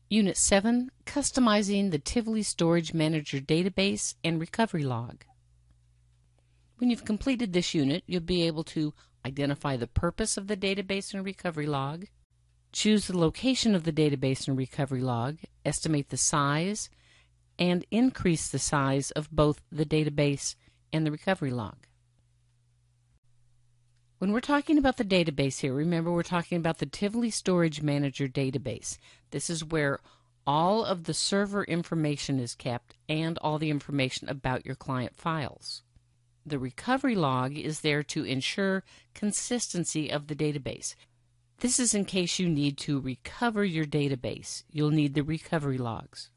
Unit 7, Customizing the Tivoli Storage Manager Database and Recovery Log. When you've completed this unit, you'll be able to identify the purpose of the database and recovery log, choose the location of the database and recovery log, estimate the size, and increase the size of both the database and the recovery log. When we're talking about the database here, remember we're talking about the Tivoli Storage Manager database. This is where all of the server information is kept and all the information about your client files. The recovery log is there to ensure consistency of the database. This is in case you need to recover your database. You'll need the recovery logs.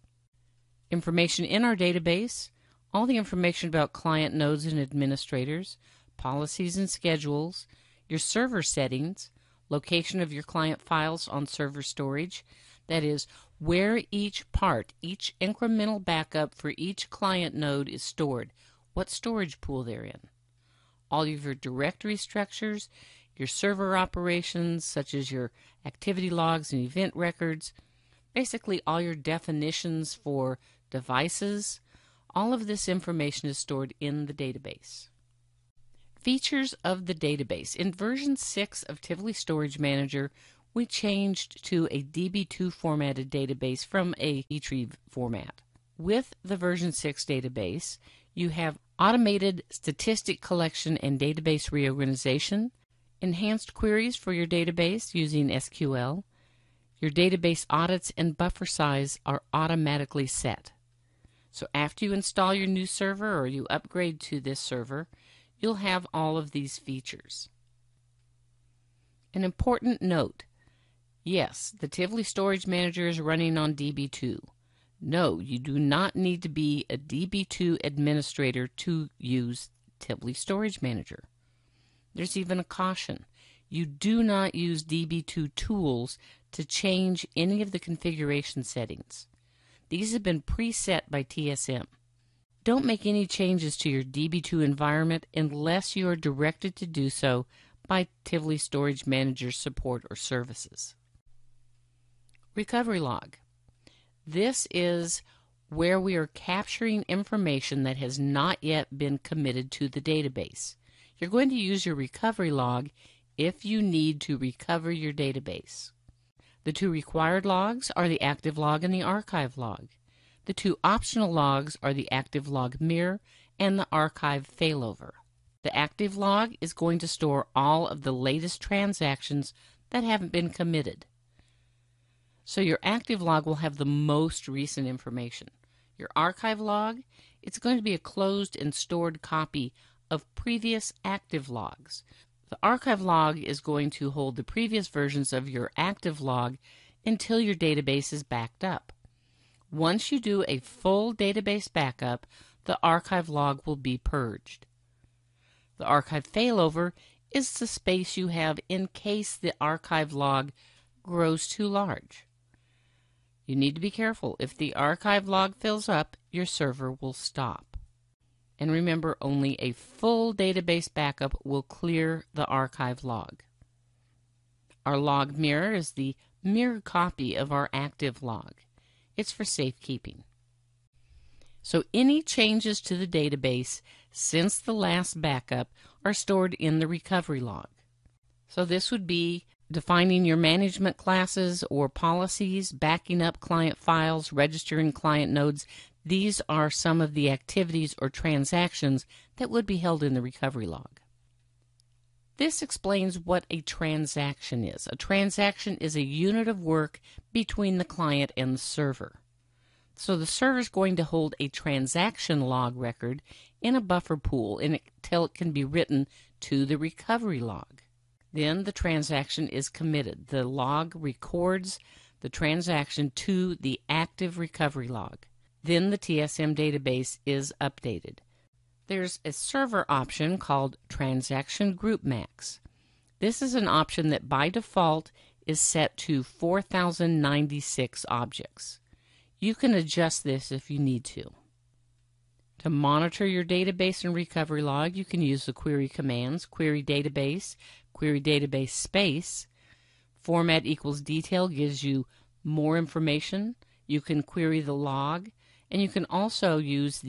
Information in our database, all the information about client nodes and administrators, policies and schedules, your server settings, location of your client files on server storage, that is, where each part, each incremental backup for each client node is stored, what storage pool they're in. All of your directory structures, your server operations such as your activity logs and event records, basically all your definitions for devices, all of this information is stored in the database. Features of the database. In version 6 of Tivoli Storage Manager, we changed to a DB2 formatted database from a retrieve format. With the version 6 database, you have automated statistic collection and database reorganization, enhanced queries for your database using SQL. Your database audits and buffer size are automatically set. So after you install your new server or you upgrade to this server, you'll have all of these features. An important note: yes, the Tivoli Storage Manager is running on DB2. No, you do not need to be a DB2 administrator to use Tivoli Storage Manager. There's even a caution. You do not use DB2 tools to change any of the configuration settings. These have been preset by TSM. Don't make any changes to your DB2 environment unless you are directed to do so by Tivoli Storage Manager support or services. Recovery log. This is where we are capturing information that has not yet been committed to the database. You're going to use your recovery log if you need to recover your database. The two required logs are the active log and the archive log. The two optional logs are the active log mirror and the archive failover. The active log is going to store all of the latest transactions that haven't been committed. So your active log will have the most recent information. Your archive log, it's going to be a closed and stored copy of previous active logs. The archive log is going to hold the previous versions of your active log until your database is backed up. Once you do a full database backup, the archive log will be purged. The archive failover is the space you have in case the archive log grows too large. You need to be careful. If the archive log fills up, your server will stop. And remember, only a full database backup will clear the archive log. Our log mirror is the mirrored copy of our active log. It's for safekeeping. So any changes to the database since the last backup are stored in the recovery log. So this would be defining your management classes or policies, backing up client files, registering client nodes. These are some of the activities or transactions that would be held in the recovery log. This explains what a transaction is. A transaction is a unit of work between the client and the server. So the server is going to hold a transaction log record in a buffer pool until it can be written to the recovery log. Then the transaction is committed. The log records the transaction to the active recovery log. Then the TSM database is updated. There's a server option called Transaction Group Max. This is an option that by default is set to 4096 objects. You can adjust this if you need to. To monitor your database and recovery log, you can use the query commands: query database space. Format equals detail gives you more information. You can query the log, and you can also issue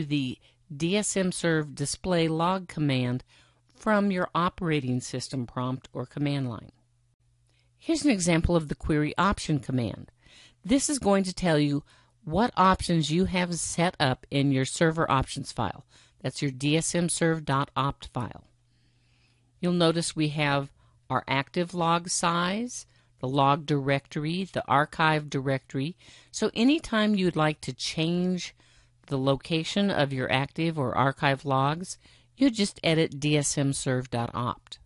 the DSM-serve display log command from your operating system prompt or command line. Here's an example of the query option command. This is going to tell you what options you have set up in your server options file. That's your dsmserve.opt file. You'll notice we have our active log size, the log directory, the archive directory. So anytime you'd like to change the location of your active or archive logs, you just edit dsmserve.opt.